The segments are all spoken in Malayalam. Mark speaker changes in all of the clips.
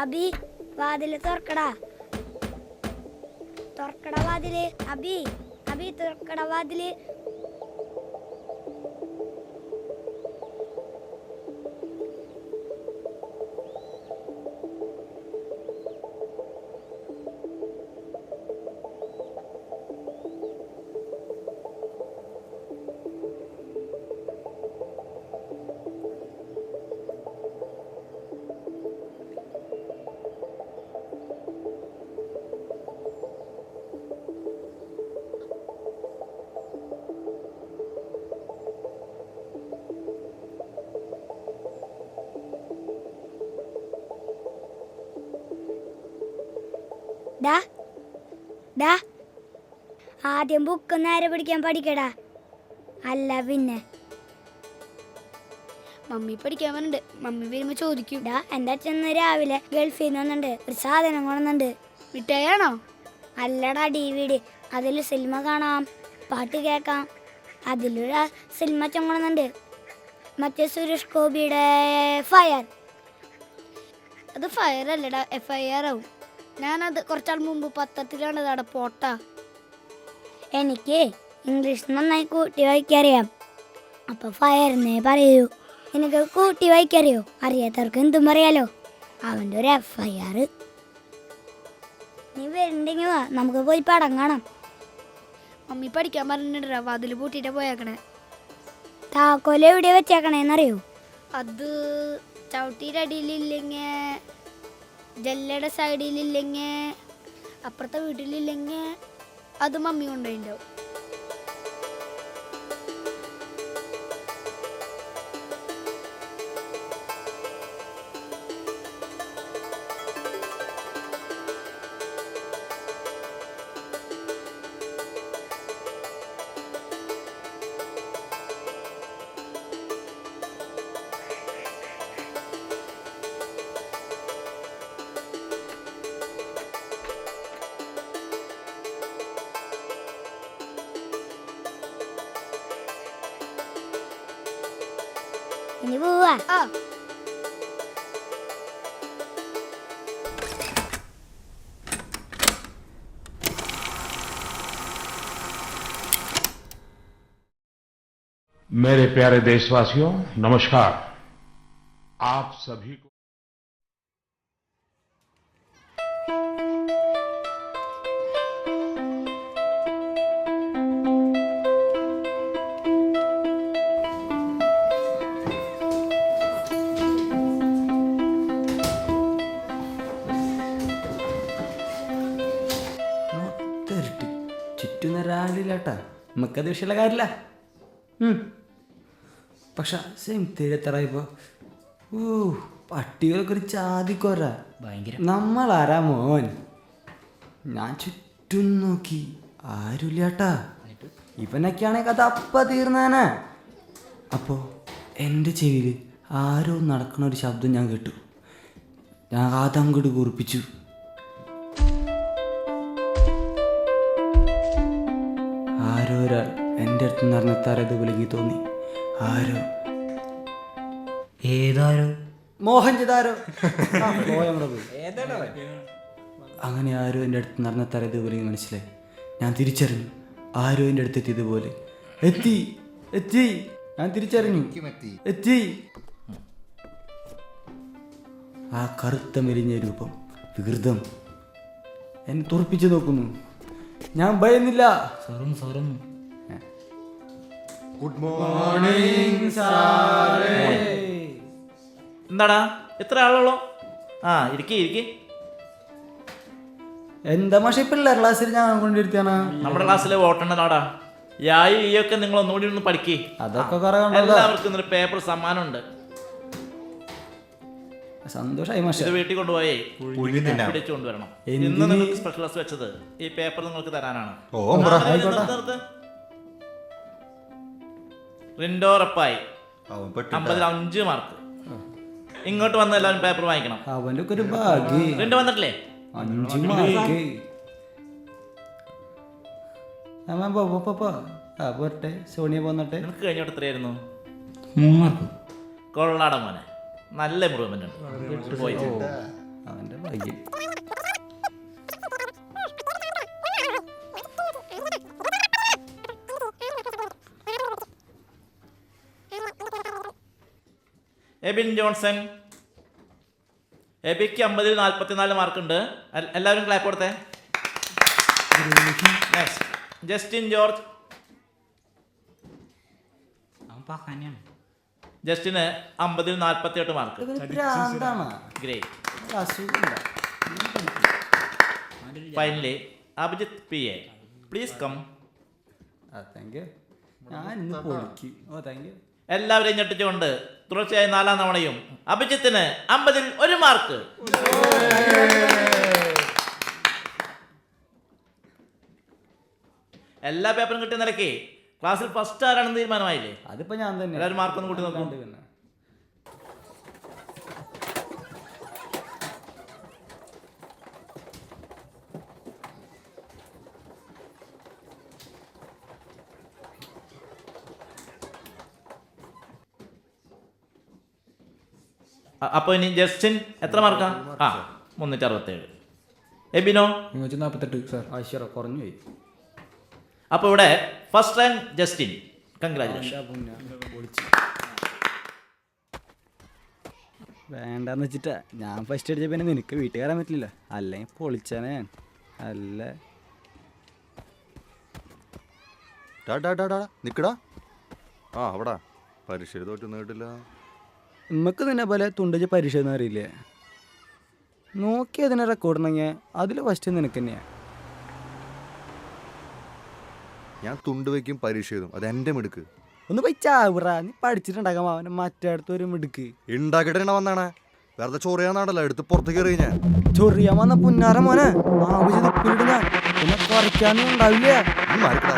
Speaker 1: അബി വാതില് തുറക്കടാ, തുറക്കടാ വാതില്. അബി അബി തുറക്കടാ വാതില്. ഡാ ഡാ ആദ്യം ബുക്ക് നേരെ പിടിക്കാൻ പഠിക്കടാ, അല്ല പിന്നെ.
Speaker 2: മമ്മി പഠിക്കാൻ വന്നിട്ടുണ്ട്. മമ്മി വരുമ്പോ ചോദിക്കും.
Speaker 1: ഡാ എൻ്റെ അച്ഛൻ രാവിലെ ഗൾഫിൽ നിന്ന് വന്നിട്ടുണ്ട്, ഒരു സാധനം കൊണ്ടുവന്നുണ്ട്.
Speaker 2: മിഠായിയാണോ?
Speaker 1: അല്ലടാ, DVD. അതിൽ സിനിമ കാണാം, പാട്ട് കേൾക്കാം. അതിലൊരു സിനിമ അച്ഛൻ കൊണ്ടുവന്നുണ്ട്, മറ്റേ സുരേഷ് ഗോപിയുടെ ഫയർ.
Speaker 2: അത് ഫയർ അല്ലടാ, FIR ആവും. ഞാനത് കുറച്ചാൾ മുമ്പ് പത്രത്തിലാണ് അവിടെ പോട്ടാ.
Speaker 1: എനിക്ക് ഇംഗ്ലീഷ് നന്നായി കൂട്ടി വായിക്കറിയാം, അപ്പൊ ഫയറിനെ പറയൂ. എനിക്ക് കൂട്ടി വായിക്കറിയോ? അറിയാത്തവർക്ക് എന്തും പറയാലോ. അവൻ്റെ ഒരു FIR. നീ വരുന്നുണ്ടെങ്കിൽ വാ, നമുക്ക് പോയി പടം കാണാം.
Speaker 2: മമ്മി പഠിക്കാൻ പറഞ്ഞിട്ടുണ്ടാ, വാതിൽ പൂട്ടിയിട്ടാ പോയേക്കണേ.
Speaker 1: താക്കോല് എവിടെ വെച്ചേക്കണേന്നറിയോ?
Speaker 2: അത് ചവിട്ടിയുടെ അടിയിലില്ലെങ്കിൽ, ജല്ലയുടെ സൈഡിലില്ലെങ്കിൽ, അപ്പുറത്തെ വീട്ടിലില്ലെങ്കിൽ അത് മമ്മി കൊണ്ടുപോയിണ്ടാവും.
Speaker 1: ഇനി പോവാ.
Speaker 2: ആ
Speaker 3: मेरे प्यारे देशवासियों, नमस्कार। आप सभी को
Speaker 4: ചുറ്റുന്ന രാവിലെട്ടാ, നമുക്കത് വിഷയമുള്ള കാര്യമില്ല. പക്ഷെ സെയിം തീരത്തറായിപ്പോ പട്ടികളൊക്കെ ഒരു ചാതിക്കൊര ഭയങ്കര. നമ്മളാരാ മോൻ? ഞാൻ ചുറ്റും നോക്കി, ആരുമില്ലാട്ടാ. ഇവനൊക്കെയാണെങ്കിൽ കഥ അപ്പ തീർന്നാനാ. അപ്പോൾ എൻ്റെ ചെവിയിൽ ആരോ നടക്കണ ഒരു ശബ്ദം ഞാൻ കേട്ടു. ഞാൻ കാതങ്ങോട്ട് കുറിപ്പിച്ചു. ആരോ ഒരാൾ എൻ്റെ അടുത്ത് നിറഞ്ഞെത്താറത് വിളിങ്ങി തോന്നി. ആരോ, ഏതാരോ, മോഹൻജദാരോ. അങ്ങനെ ആരോ എൻ്റെ അടുത്ത് നിറഞ്ഞെത്താറത് വിളിങ്ങി മനസ്സിലായി. ഞാൻ തിരിച്ചറിഞ്ഞു, ആരോ എൻ്റെ അടുത്ത് എത്തിയതുപോലെ. എത്തി എത്തി ഞാൻ തിരിച്ചറിഞ്ഞു, എത്തി. ആ കറുത്ത മെലിഞ്ഞ രൂപം, വികൃതം എന്നെ തുറപ്പിച്ചു നോക്കുന്നു. ഞാൻ ഭയന്നില്ല.
Speaker 5: ഗുഡ് മോർണിംഗ് സാറേ.
Speaker 6: എന്താടാ, എത്ര ആളുള്ളോ? ആ, ഇരിക്കി.
Speaker 4: എന്താ മാഷ പിള്ളേർ ക്ലാസ്സിൽ ഞാൻ കൊണ്ടിരുത്തിയാണ്.
Speaker 6: നമ്മുടെ ക്ലാസ്സിലെ വോട്ടെണ്ണനാടാ. യായി ഈയൊക്കെ നിങ്ങൾ ഒന്നുകൂടി ഒന്ന് പഠിക്കേ.
Speaker 4: അതൊക്കെ കുറെ
Speaker 6: എല്ലാവർക്കും ഇന്നൊരു പേപ്പർ സമ്മാനമുണ്ട്.
Speaker 4: സന്തോഷമായി മാഷ.
Speaker 6: ഇത് വീട്ടിൽ കൊണ്ടുപോയേ പിടിച്ചു കൊണ്ടുവരണം. ഇന്ന് നിങ്ങൾക്ക് സ്പെഷ്യൽ ക്ലാസ് വെച്ചത് ഈ പേപ്പർ നിങ്ങൾക്ക് തരാനാണ്. റിൻഡോറപ്പായി 50 മാർക്ക്. ഇങ്ങോട്ട് വന്ന് എല്ലാവരും പേപ്പർ വാങ്ങിക്കണം.
Speaker 4: അവന്റെ ഒരു ഭാഗ്യം.
Speaker 6: റിൻഡോ വന്നിട്ടില്ലേ?
Speaker 4: 5 മാർക്ക്. പോട്ടെ, സോണിയ പോന്നട്ടെ.
Speaker 6: നിനക്ക് കഴിഞ്ഞോട്ട് എത്രയായിരുന്നു?
Speaker 4: 3 മാർക്ക്.
Speaker 6: കൊള്ളാട മോനെ, നല്ല ഇമ്പ്രൂവ്മെന്റ് ഉണ്ട്. പോയി
Speaker 4: അവൻ്റെ ഭാഗ്യം.
Speaker 6: എബിൻ ജോൺസൺ. എബിക്ക് 50-ൽ 44 മാർക്കുണ്ട്. എല്ലാവരും ക്ലാപ്പ് കൊടുത്തേ. Next Justin George. ജസ്റ്റിന് 50-ൽ 48 mark. Great. Finally Abhijith PA. Please come.
Speaker 4: ഞാൻ ഇന്ന് പൊളിക്കും. Oh thank you.
Speaker 6: എല്ലാവരെയും ഞെട്ടിച്ചുകൊണ്ട് തുടർച്ചയായി 4ാം തവണയും അഭിജിത്തിന് 50-ൽ 1 മാർക്ക്. എല്ലാ പേപ്പറും കിട്ടിയ നിലയ്ക്ക് ക്ലാസ്സിൽ ഫസ്റ്റ് ആരാണെന്ന് തീരുമാനമായില്ലേ?
Speaker 4: അതിപ്പോ ഞാൻ തന്നെ.
Speaker 6: എല്ലാവരും മാർക്കൊന്നും കൂട്ടി നോക്കും.
Speaker 4: പിന്നെ
Speaker 6: അപ്പോൾ ഇനി ജസ്റ്റിൻ എത്ര മാർക്കാ? 367. എബിനോ
Speaker 4: 148 സാർ. ആശ്വറ കുറഞ്ഞു പോയി.
Speaker 6: അപ്പോൾ ഇവിടെ ഫസ്റ്റ് റാങ്ക് ജസ്റ്റിൻ. കൺഗ്രാജുലേഷൻ.
Speaker 4: വേണ്ടെന്ന് വെച്ചിട്ടാ ഞാൻ ഫസ്റ്റ് അടിച്ച പിന്നെ നിനക്ക് വീട്ടിൽ കയറാൻ പറ്റില്ല. അല്ലെങ്കിൽ പൊളിച്ചാനെ ഞാൻ. അല്ല
Speaker 5: നിക്കടാ. അവിടെ പരീക്ഷ തോറ്റൊന്നും കേട്ടില്ല.
Speaker 4: നമുക്ക് നിന്നെ പോലെ തുണ്ടച്ച് പരീക്ഷ ഒന്നും അറിയില്ലേ. നോക്കി അതിനെ റെക്കോർഡുണ്ടെങ്കിൽ അതിൽ ഫസ്റ്റ് നിനക്ക് തന്നെയാണ്.
Speaker 5: ഞാൻ തുണ്ട് വയ്ക്കും പരീക്ഷ എഴുതും. അത് എൻ്റെ മിടുക്ക്.
Speaker 4: ഒന്ന് പോയി ചാവിറ. നീ പഠിച്ചിട്ടുണ്ടാകാം അവനെ മറ്റേടത്ത് ഒരു മിടുക്ക്.
Speaker 5: ഉണ്ടാക്കിയിട്ട് വന്നാണ്. വെറുതെ ചൊറിയാന്നാണല്ലോ എടുത്ത് പുറത്തേക്ക് എറിയ. ഞാൻ
Speaker 4: ചൊറിയാൻ വന്ന പുന്നാര മോനെ ആവശ്യം ഉപ്പിലിട്ട് ഞാൻ പിന്നെ കുറയ്ക്കാനും ഉണ്ടാവില്ല.
Speaker 5: മാറിക്കടാ.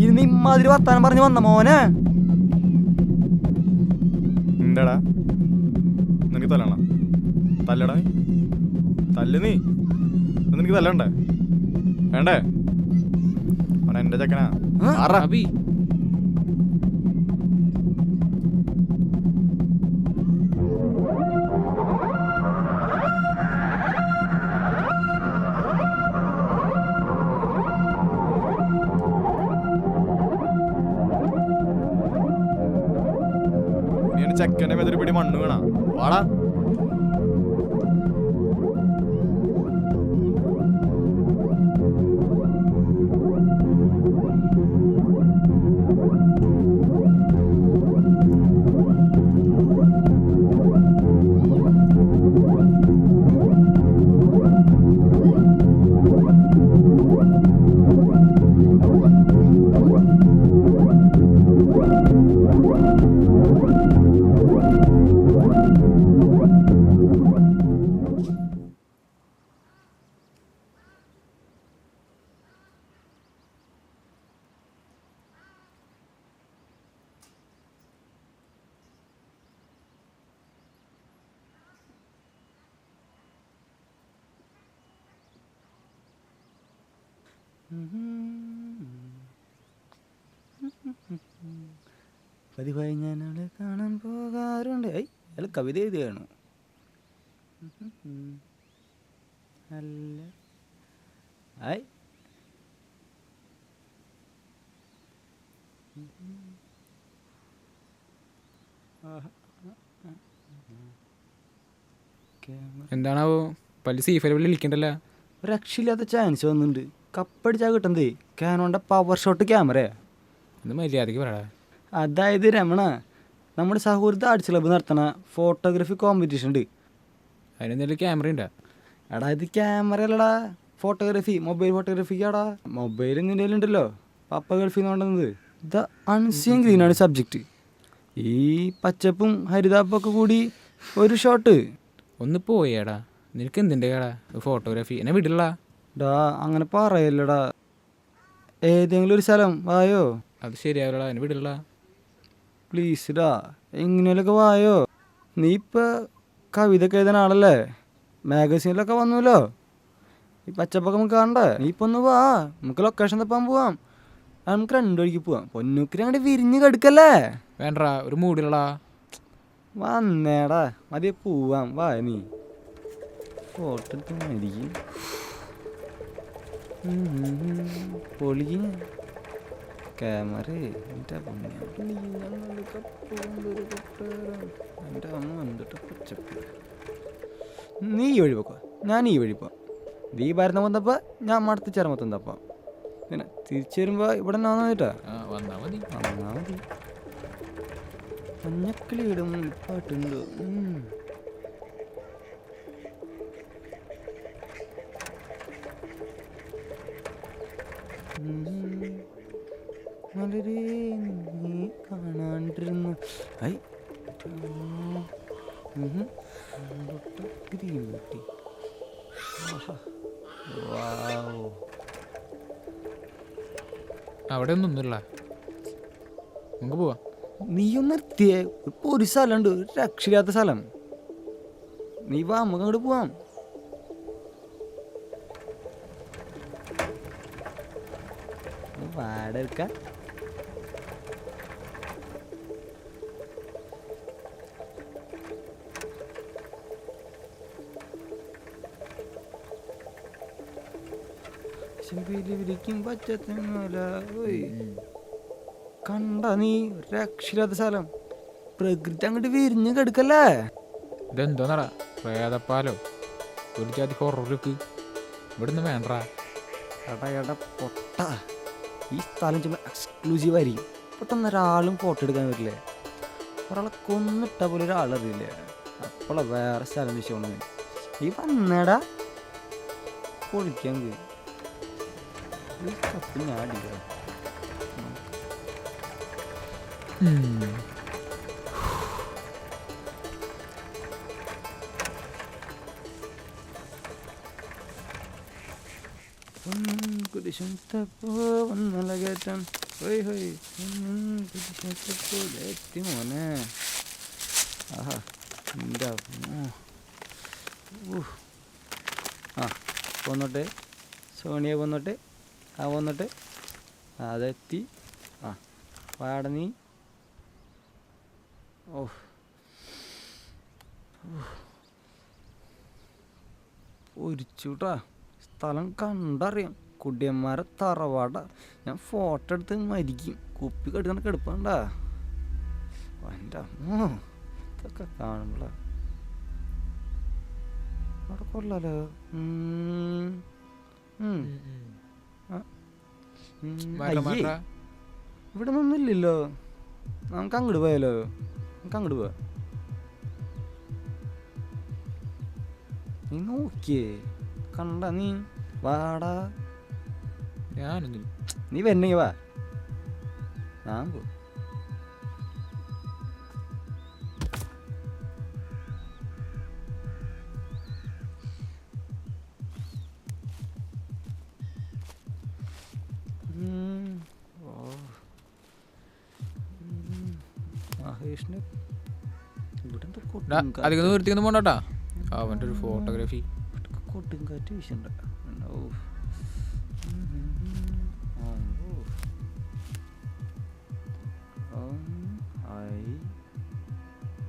Speaker 4: ഇന്ന് ഇമ്മാതിരി വർത്താനം പറഞ്ഞു വന്ന മോനെ.
Speaker 7: എന്താടാ നിനക്ക് തല്ലണ? തല്ലടാ നീ. തല്ല് നീ. നിനക്ക് തല്ലണ്ടേ? വേണ്ടേ? അവൻ എൻ്റെ ചക്കനാ. ചെക്കൻ്റെ മേതൊരു പിടി മണ്ണ് വീണ വാടാ.
Speaker 4: പതിവായി ഞാൻ അവളെ കാണാൻ പോകാറുണ്ട്. അയാൾ കവിത എഴുതുകയാണ്. അല്ല ആയി
Speaker 8: എന്താണാവോ പല സീഫല് വിളിക്കണ്ടല്ലോ.
Speaker 4: രക്ഷയില്ലാത്ത ചാൻസ് വന്നിട്ടുണ്ട്. കപ്പടിച്ചാൽ കിട്ടുന്നതേ കാനോൻ്റെ പവർ ഷോട്ട് ക്യാമറയാ.
Speaker 8: ഒന്ന് മര്യാദയ്ക്ക് പറയടാ.
Speaker 4: അതായത് രമണ, നമ്മുടെ സൗഹൃദ ആർട്സ് ക്ലബ്ബ് നടത്തണ ഫോട്ടോഗ്രാഫി കോമ്പറ്റീഷൻ ഉണ്ട്.
Speaker 8: അതിനെന്തെങ്കിലും ക്യാമറ ഉണ്ടാ?
Speaker 4: എടാ ഇത് ക്യാമറ അല്ലടാ, ഫോട്ടോഗ്രാഫി, മൊബൈൽ ഫോട്ടോഗ്രാഫിക്കാടാ. മൊബൈൽ നിൻ്റെ ഉണ്ടല്ലോ, പപ്പ ഗൾഫിൽ നിന്ന് കൊണ്ടുവന്നത്. ദ അൺസീൻ ഗ്രീനാണ് സബ്ജക്റ്റ്. ഈ പച്ചപ്പും ഹരിതാപ്പും ഒക്കെ കൂടി ഒരു ഷോട്ട്.
Speaker 8: ഒന്ന് പോയേടാ, നിനക്ക് എന്തിൻ്റെ കേടാ ഫോട്ടോഗ്രാഫി? എന്നെ വിടില്ല.
Speaker 4: ഡാ അങ്ങനെ പറയല്ലടാ. ഏതെങ്കിലും ഒരു സ്ഥലം വായോ.
Speaker 8: അത് ശരിയാവില്ലടാ, എന്നെ വിടില്ല.
Speaker 4: പ്ലീസ് ഡാ, എങ്ങനെയൊക്കെ വായോ. നീ ഇപ്പം കവിത ഒക്കെ എഴുതുന്ന ആളല്ലേ, മാഗസീനിലൊക്കെ വന്നല്ലോ. ഈ പച്ചപ്പൊക്കെ നമുക്ക് കാണണ്ടേ? നീ ഇപ്പൊ ഒന്ന് വാ, നമുക്ക് ലൊക്കേഷൻ തപ്പാൻ പോവാം. നമുക്ക് 2 വഴിക്ക് പോവാം. പൊന്നൂക്കിരി അങ്ങോട്ട് വിരിഞ്ഞ് കെടുക്കല്ലേ.
Speaker 8: വേണ്ട ഒരു മൂടിലടാ.
Speaker 4: വന്നേടാ, മതി പോവാം. വാ നീ ഫോട്ടോ എടുത്ത് മതിക്കും പൊളിക്കും ക്യാമറ. എൻ്റെ അമ്മ വന്നിട്ട് പച്ചപ്പ്. നീ ഈ വഴി പോക്കോ, ഞാൻ ഈ വഴി പോവാം. നീ ഭരണ വന്നപ്പോൾ ഞാൻ മടുത്ത് ചെറുമത്തം തപ്പാം. പിന്നെ തിരിച്ചു വരുമ്പോൾ ഇവിടെ തന്നെ വന്നിട്ടാ
Speaker 8: വന്നാ മതി.
Speaker 4: വന്നാ മതി. മഞ്ഞക്കിളിയുടെ മുന്നിപ്പാട്ടുണ്ട്. വളരെ നീ കാണാണ്ടിരുന്നു. ഐ ഗ്രീൻ കിട്ടി.
Speaker 8: അവിടെ ഒന്നുമില്ല, നമുക്ക് പോവാം.
Speaker 4: നീയൊന്ന് നിർത്തിയേ. ഇപ്പൊ ഒരു സ്ഥലമുണ്ട്, ഒരു രക്ഷയില്ലാത്ത സ്ഥലം. നീ വാ, നമുക്ക് അങ്ങോട്ട് പോവാം. വാടക വിരിക്കും പച്ചത്തിനല്ല. കണ്ട നീ, രക്ഷയില്ലാത്ത സ്ഥലം. പ്രകൃതി അങ്ങോട്ട് വിരിഞ്ഞ് കിടക്കല്ലേ.
Speaker 8: ഇതെന്തോന്നടാ, പ്രേതപ്പാലോ ഒരു ജാതി ഹൊറർക്ക്. ഇവിടുന്ന് വേണ്ടാ.
Speaker 4: എടാ പൊട്ട, ഈ സ്ഥലം ചുമ്മാ എക്സ്ക്ലൂസീവ് ആയിരിക്കും. പെട്ടെന്ന് ഒരാളും ഫോട്ടോ എടുക്കാൻ വരില്ലേ. ഒരാളെ കൊന്നിട്ട പോലെ ഒരാളറിയില്ലേ. അപ്പോളാ വേറെ സ്ഥലം വിഷയമാണ്. ഈ വന്നേടാ പൊളിക്കാൻ ഈ കപ്പ് ഞാൻ അടിക്കാം. കുരിശും തപ്പോ വന്നല കയറ്റം. ഹോയ് ഹോയ് കുരിശും തപ്പോ എത്തി മോനെ. ആഹാ എൻ്റെ ആ പോന്നോട്ടെ, സോണിയ പോന്നോട്ടെ, ആ പോന്നോട്ടെ, അതെത്തി. ആ പാട നീ. ഓ ഒരിച്ചൂട്ടാ, സ്ഥലം കണ്ടറിയാം. കുടിയന്മാരെ തറവാട. ഞാൻ ഫോട്ടോ എടുത്ത് മരിക്കും. കുപ്പി കെടുക്കണ കെടുപ്പണ്ടാ. എൻ്റെ അമ്മോ, ഇതൊക്കെ കാണുമ്പോളാ അവിടെ കൊള്ളാലോ. ഇവിടെ നിന്നില്ലല്ലോ. നമുക്ക് അങ്ങോട്ട് പോയാലോ? നമുക്ക് അങ്ങോട്ട് പോവാ. നീ നോക്കിയേ കണ്ട നീ. വാടാ,
Speaker 8: ഞാനൊന്നും
Speaker 4: നീ വരണേ വാ. ഞാൻ പോ. മഹേഷിന് ഇവിടെ
Speaker 8: അധികം നിർത്തിയൊന്നും പോണ്ടാ. അവൻ്റെ ഒരു ഫോട്ടോഗ്രാഫി
Speaker 4: കൊടുങ്കാറ്റ് വീശണ്ട.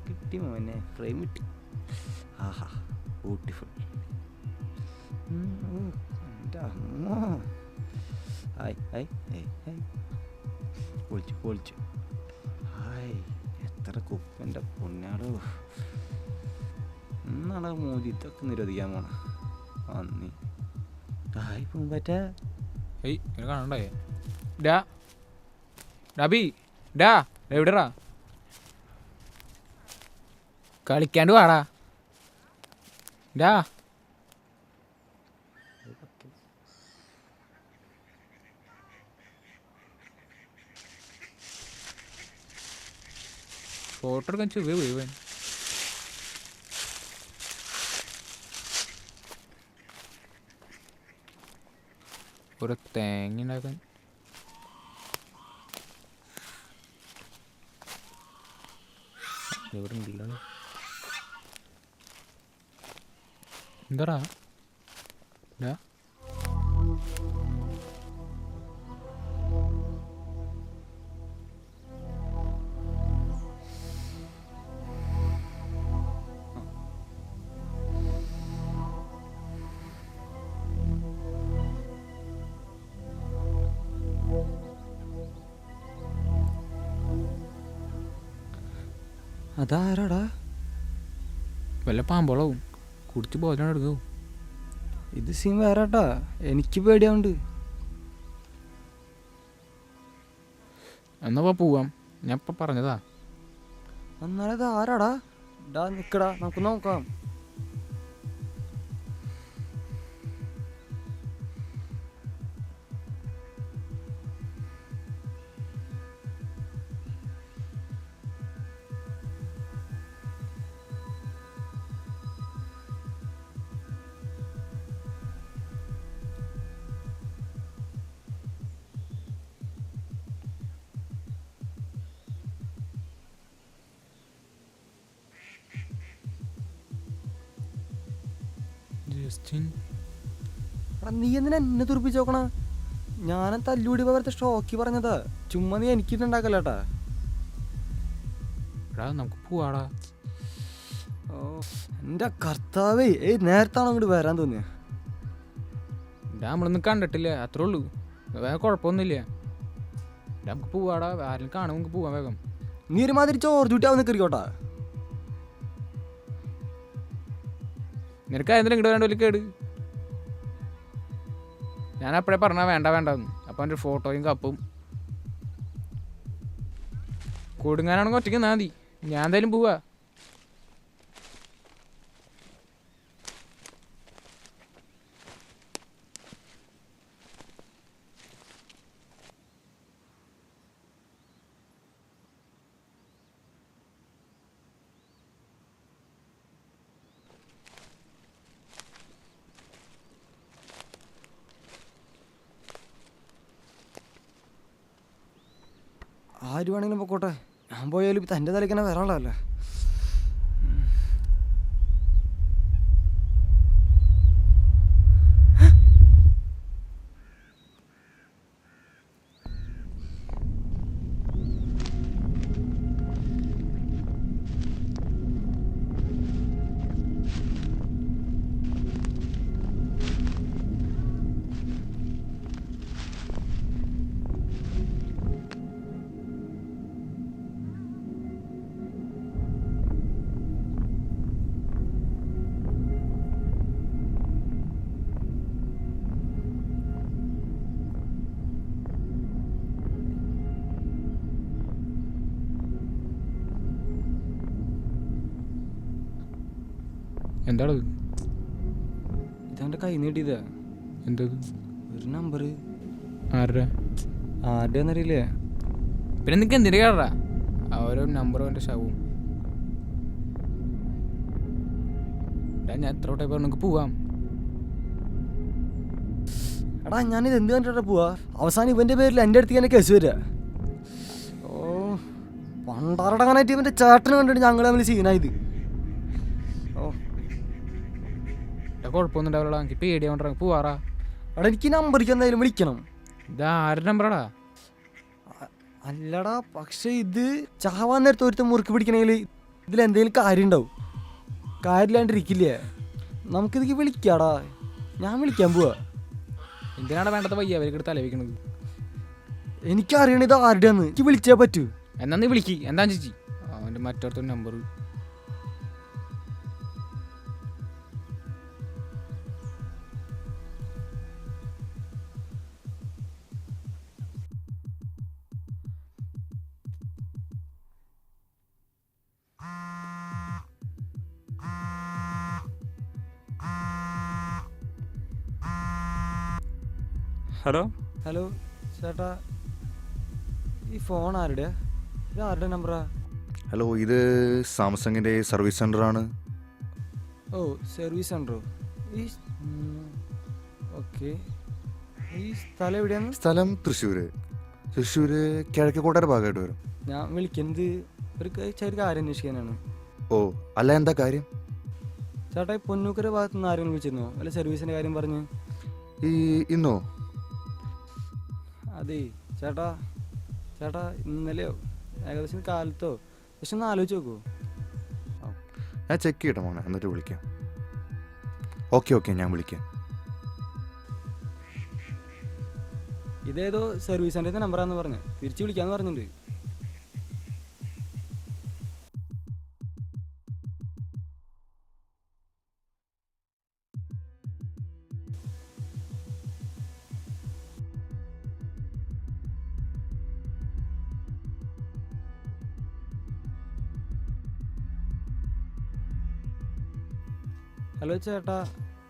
Speaker 4: കിട്ടി മോനെ, ഫ്രെയിം കിട്ടി. ആഹാ ബ്യൂട്ടിഫുൾ. എൻ്റെ അമ്മോ, ഹായ് ഹായ് ഹായ് ഹായ്. പൊളിച്ചു പൊളിച്ചു. ഹായ് എത്ര കുപ്പൻ്റെ പൊന്നാടോ. എന്നാണ് മോദി ഇതൊക്കെ നിരോധിക്കാൻ പോണ. അന്നി ഹായ് പൂമ്പറ്റാ.
Speaker 8: ഏയ് ഇങ്ങനെ കാണണ്ടേ. ഡാ ഡാബി, ഡാ എവിടെടാ? കളിക്കാണ്ട് വാടാ. ഡാ ഫോട്ടോ എടുക്കാൻ ചുവ വീവൻ. ഒരു തേങ്ങ ഉണ്ടാക്കാൻ ഇവിടെ ഉണ്ടല്ലോ. എന്താടാ ഡാ
Speaker 4: അതാരാടാ?
Speaker 8: വല്ല പാമ്പോളാവും കുടിച്ച് ബോധം എടുക്കും.
Speaker 4: ഇത് സീൻ വേറെട്ടാ, എനിക്ക് പേടിയാവുണ്ട്.
Speaker 8: എന്നാ പോവാം, ഞാൻ ഇപ്പം പറഞ്ഞതാ.
Speaker 4: എന്നാലത് ആരാടാ? ഡാ നിക്കടാ, നമുക്ക് നോക്കാം.
Speaker 8: ജസ്റ്റിൻ
Speaker 4: എടാ നീ എന്തിനാ എന്നെ തുറപ്പിച്ച് നോക്കണ? ഞാനും തല്ലുകൂടി പോലത്തെ സ്റ്റോക്കി പറഞ്ഞതാ, ചുമ്മാ നീ എനിക്കിട്ടുണ്ടാക്കല്ലേട്ടാ.
Speaker 8: എടാ നമുക്ക് പോവാടാ.
Speaker 4: ഓ എൻ്റെ കർത്താവേ, നേരത്താണോ അങ്ങോട്ട് വരാൻ തോന്നിയ?
Speaker 8: ഡാ നമ്മളൊന്നും കണ്ടിട്ടില്ല, അത്രേ ഉള്ളൂ. വേറെ കുഴപ്പമൊന്നുമില്ല. നമുക്ക് പോവാടാ, ആരെങ്കിലും കാണുമ്പോൾ നമുക്ക് പോവാം വേഗം.
Speaker 4: നീ ഒരുമാതിരി ചോർജൂട്ടാവുന്ന കയറിക്കോട്ടാ.
Speaker 8: നിനക്ക് ആയിരുന്നില്ല ഇങ്ങോട്ട് വേണ്ട വലിയ കേട്. ഞാൻ അപ്പോഴേ പറഞ്ഞാൽ വേണ്ട വേണ്ടെന്ന്. അപ്പം എൻ്റെ ഫോട്ടോയും കപ്പും കൊടുങ്ങാനാണെങ്കിൽ ഒറ്റയ്ക്ക് നിന്നാൽ മതി. ഞാൻ എന്തായാലും പോവാ.
Speaker 4: ആര് വേണമെങ്കിലും പൊക്കോട്ടെ, ഞാൻ പോയാലും ഇപ്പം തൻ്റെ തലയ്ക്ക് തന്നെ വരാനുള്ളതല്ലേ.
Speaker 8: എന്താണത്?
Speaker 4: ഇതെൻ്റെ കൈ നീട്ടിയതാ.
Speaker 8: എന്തത്?
Speaker 4: ഒരു നമ്പർ.
Speaker 8: ആരുടെ?
Speaker 4: ആരുടെ എന്നറിയില്ലേ?
Speaker 8: പിന്നെ നിനക്ക് എന്തിൻ്റെ കേടാ? ഓരോ നമ്പറും എൻ്റെ ശവവും. ഞാൻ എത്ര വട്ടം പറഞ്ഞു നമുക്ക് പോവാം.
Speaker 4: എടാ ഞാനിത് എന്ത് കണ്ടിട്ടാ പോവാ? അവസാനം ഇവൻ്റെ പേരിൽ എൻ്റെ അടുത്തേക്ക് തന്നെ കേസ് വരിക. ഓ പണ്ടാറടങ്ങാനായിട്ട് ഇവൻ്റെ ചേട്ടന് കണ്ടിട്ട് ഞങ്ങൾ തമ്മിൽ സീനായത്. ഓ
Speaker 8: കുഴപ്പമൊന്നും ഉണ്ടാവില്ല, എനിക്ക് പേടിയാവണ്ട. പോവാറാ.
Speaker 4: എടാ എനിക്ക് നമ്പറിക്ക് എന്തായാലും വിളിക്കണം.
Speaker 8: ഇത് ആരുടെ നമ്പറാടാ?
Speaker 4: അല്ലടാ, പക്ഷെ ഇത് ചാവാൻ നേരത്തെ ഒരുത്ത മുറുക്ക് പിടിക്കണമെങ്കിൽ ഇതിലെന്തെങ്കിലും കാര്യം ഉണ്ടാവും. കാര്യമില്ലാണ്ടിരിക്കില്ലേ? നമുക്കിതൊക്കെ വിളിക്കാടാ, ഞാൻ വിളിക്കാൻ പോവാ.
Speaker 8: എന്തിനാണ് വേണ്ടത് വയ്യ അവർക്കിട്ട് തലവിക്കണത്?
Speaker 4: എനിക്കറിയണ ഇത് ആരുടെയാന്ന്, എനിക്ക് വിളിച്ചേ പറ്റൂ.
Speaker 8: എന്നാ നീ വിളിക്ക്. എന്താ ചേച്ചി അവൻ്റെ മറ്റൊരു നമ്പർ?
Speaker 7: ഹലോ
Speaker 4: ഹലോ ചേട്ടാ, ഈ ഫോൺ ആരുടെയാ? ഇത് ആരുടെ നമ്പറാ?
Speaker 5: ഹലോ, ഇത് സാംസങ്ങിൻ്റെ സർവീസ് സെൻ്ററാണ്.
Speaker 4: ഓ സർവീസ് സെൻ്ററോ? ഈ ഓക്കെ. ഈ സ്ഥലം എവിടെയാണ്?
Speaker 5: സ്ഥലം തൃശ്ശൂർ കിഴക്കേക്കോട്ടയുടെ ഭാഗമായിട്ട് വരും.
Speaker 4: ഞാൻ വിളിക്കുന്നത് ഒരു ചെറിയ കാര്യം അന്വേഷിക്കാനാണ്.
Speaker 5: ഓ അല്ല, എന്താ കാര്യം?
Speaker 4: ചേട്ടാ ഈ പൊന്നൂക്കര ഭാഗത്ത് നിന്ന് ആരെങ്കിലും വിളിച്ചിരുന്നോ അല്ല സർവീസിൻ്റെ കാര്യം പറഞ്ഞ്?
Speaker 5: ഇന്നോ?
Speaker 4: അതേ ചേട്ടാ ചേട്ടാ ഇന്നലെയോ ഏകദേശം കാലത്തോ പക്ഷെ ഒന്ന് ആലോചിച്ച് നോക്കൂ.
Speaker 5: ഞാൻ ചെക്ക് ചെയ്യട്ടെ മോനെ, എന്നിട്ട് വിളിക്കാം. ഓക്കെ ഞാൻ വിളിക്കാം.
Speaker 4: ഇതേതോ സർവീസ് സെൻ്ററിൻ്റെ നമ്പറാന്ന് പറഞ്ഞു, തിരിച്ച് വിളിക്കാന്ന് പറഞ്ഞിട്ടുണ്ട്. ഹലോ ചേട്ടാ,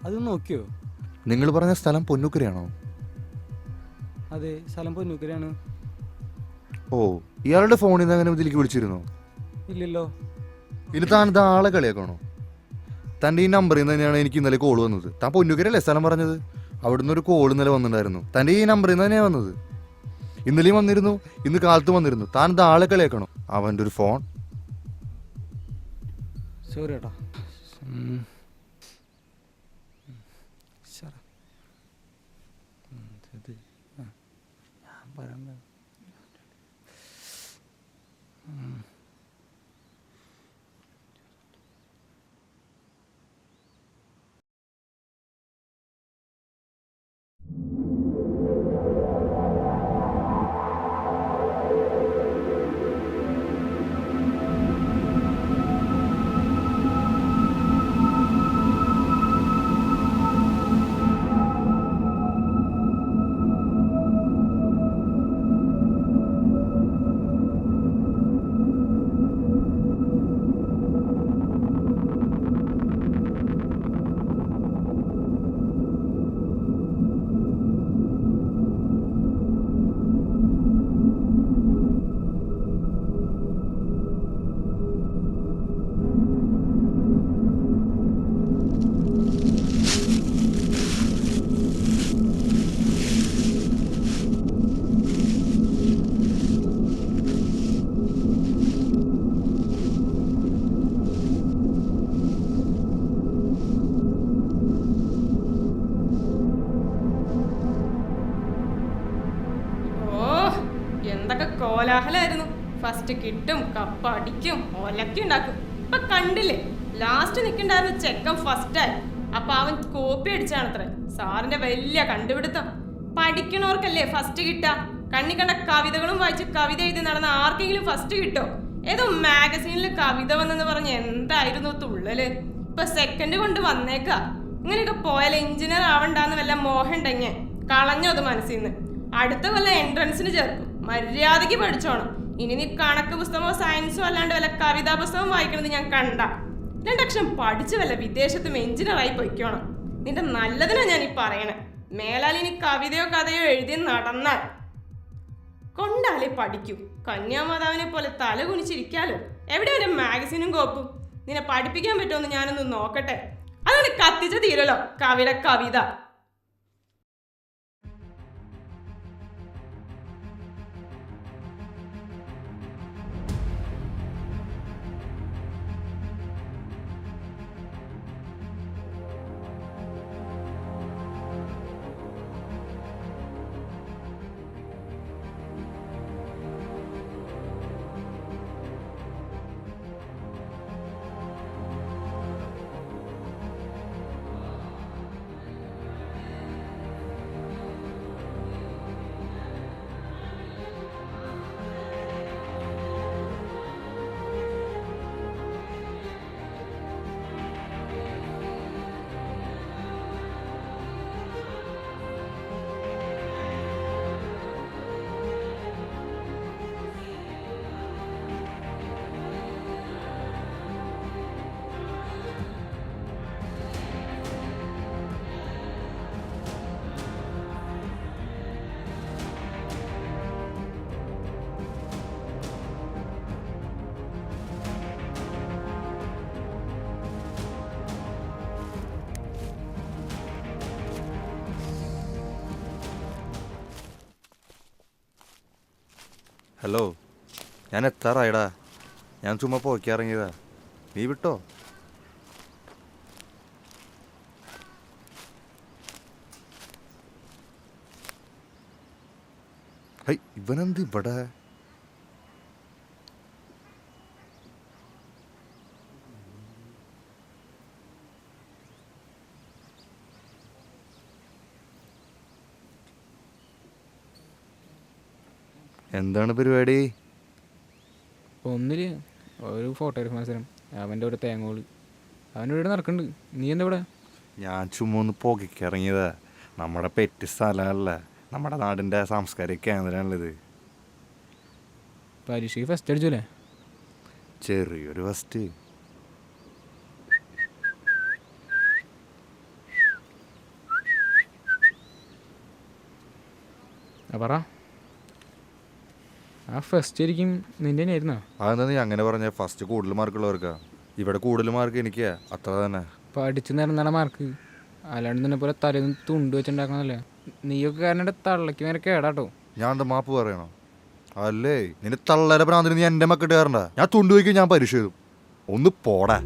Speaker 4: അത് നോക്കിയോ?
Speaker 5: നിങ്ങൾ പറഞ്ഞ സ്ഥലം പൊന്നൂക്കരയാണോ?
Speaker 4: അതെ, സ്ഥലം പൊന്നൂക്കരയാണ്.
Speaker 5: ഓ, ഇയാളുടെ ഫോണിൽ നിന്ന് അങ്ങനെ ഇതിലേക്ക് വിളിച്ചിരുന്നോ?
Speaker 4: ഇല്ലല്ലോ.
Speaker 5: ഇനി താൻ ഇത് ആളെ കളിയാക്കണോ? തൻ്റെ ഈ നമ്പറിൽ നിന്ന് തന്നെയാണ് എനിക്ക് ഇന്നലെ കോൾ വന്നത്. താൻ പൊന്നൂക്കരല്ലേ സ്ഥലം പറഞ്ഞത്? അവിടുന്ന് ഒരു കോൾ ഇന്നലെ വന്നിട്ടുണ്ടായിരുന്നു. തൻ്റെ ഈ നമ്പറിൽ നിന്ന് തന്നെയാണ് വന്നത്. ഇന്നലെയും വന്നിരുന്നു, ഇന്ന് കാലത്ത് വന്നിരുന്നു. താൻ ഇത് ആളെ കളിയാക്കണോ? അവൻ്റെ ഒരു ഫോൺ.
Speaker 4: സോറി ചേട്ടാ.
Speaker 9: എന്തൊക്കെ കോലാഹലായിരുന്നു. ഫസ്റ്റ് കിട്ടും, കപ്പടിക്കും, ഒലക്കി ഉണ്ടാക്കും. ഇപ്പൊ കണ്ടില്ലേ, ലാസ്റ്റ് നിൽക്കണ്ടായിരുന്നു ചെക്കൻ ഫസ്റ്റായി. അപ്പൊ അവൻ കോപ്പി അടിച്ചാണത്രേ. സാറിന്റെ വലിയ കണ്ടുപിടുത്തം. പഠിക്കണവർക്കല്ലേ ഫസ്റ്റ് കിട്ടാ. കണ്ണി കണ്ട കവിതകളും വായിച്ച് കവിത എഴുതി നടന്ന ആർക്കെങ്കിലും ഫസ്റ്റ് കിട്ടോ? ഏതോ മാഗസീനിൽ കവിത വന്നെന്ന് പറഞ്ഞ് എന്തായിരുന്നു തുള്ളല്. ഇപ്പൊ സെക്കൻഡ് കൊണ്ട് വന്നേക്ക. ഇങ്ങനെയൊക്കെ പോയാൽ എഞ്ചിനീയർ ആവണ്ടാന്ന് വല്ല മോഹം ഉണ്ടെങ്കിൽ കളഞ്ഞോ അത് മനസ്സിൽ നിന്ന്. അടുത്ത കൊല്ലം എൻട്രൻസിന് ചേർക്കും. മര്യാദയ്ക്ക് പഠിച്ചോണം. ഇനി നീ കണക്ക് പുസ്തകമോ സയൻസോ അല്ലാണ്ട് വല്ല കവിതാ പുസ്തകം വായിക്കണത് ഞാൻ കണ്ട. 2 അക്ഷരം പഠിച്ച് വല്ല വിദേശത്തും എഞ്ചിനീയറായി പൊയ്ക്കോണം. നിന്റെ നല്ലതിനാ ഞാൻ ഈ പറയണേ. മേലാൽ ഇനി കവിതയോ കഥയോ എഴുതി നടന്നാൽ കൊണ്ടാലേ പഠിക്കൂ. കന്യാമാതാവിനെ പോലെ തല കുനിച്ചിരിക്കാലോ. എവിടെയാ ഒരു മാഗസീനും കോപ്പും? നിന്നെ പഠിപ്പിക്കാൻ പറ്റുമെന്ന് ഞാനൊന്ന് നോക്കട്ടെ. അതുകൊണ്ട് കത്തിച്ച തീരല്ലോ കവിത.
Speaker 5: ഹലോ, ഞാൻ എത്താറായിടാ. ഞാൻ ചുമ്മാ പോയിക്കിറങ്ങിയതാ. നീ വിട്ടോ? ഹൈ ഇവനെന്ത് ഇവിടെ? എന്താണ് പരിപാടി?
Speaker 8: ഒന്നില് ഒരു ഫോട്ടോഗ്രാഫി മത്സരം, അവൻ്റെ ഒരു തേങ്ങോള്, അവൻ്റെ ഇവിടെ നടക്കുന്നുണ്ട്. നീ എന്താ ഇവിടെ?
Speaker 5: ഞാൻ ചുമ്മാ ഒന്ന് പുകയ്ക്കിറങ്ങിയതാ. നമ്മുടെ പെറ്റ് സ്ഥലമല്ല, നമ്മുടെ നാടിൻ്റെ സാംസ്കാരിക കേന്ദ്രമാണല്ലത്.
Speaker 8: പരീക്ഷയ്ക്ക് ഫസ്റ്റ് അടിച്ചല്ലേ?
Speaker 5: ചെറിയൊരു ഫസ്റ്റ്.
Speaker 8: പറ, ആ ഫസ്റ്റ് ശരിക്കും നിൻ്റെ തന്നെ ആയിരുന്നോ?
Speaker 5: അതെന്താ നീ അങ്ങനെ പറഞ്ഞ? ഫസ്റ്റ് കൂടുതൽ മാർക്കുള്ളവർക്കാ. ഇവിടെ കൂടുതൽ മാർക്ക് എനിക്കാ, അത്ര തന്നെ.
Speaker 8: പഠിച്ച് നിരന്നാണ് മാർക്ക്, അല്ലാണ്ട് നിന്നെ പോലെ തലേന്ന് തുണ്ട് വെച്ചുണ്ടാക്കണമല്ലേ. നീയൊക്കെ കാരണം തള്ളയ്ക്ക് നേരെ കേടാട്ടോ.
Speaker 5: ഞാൻ എന്താ മാപ്പ് പറയണോ? അല്ലേ നിന്റെ തള്ളരെ ഭ്രാന്തിന് നീ എൻ്റെ മക്കിട്ട് കയറണ്ട. ഞാൻ തുണ്ടുപോയിക്കും, ഞാൻ പരീക്ഷ എഴുതും. ഒന്ന് പോടാ.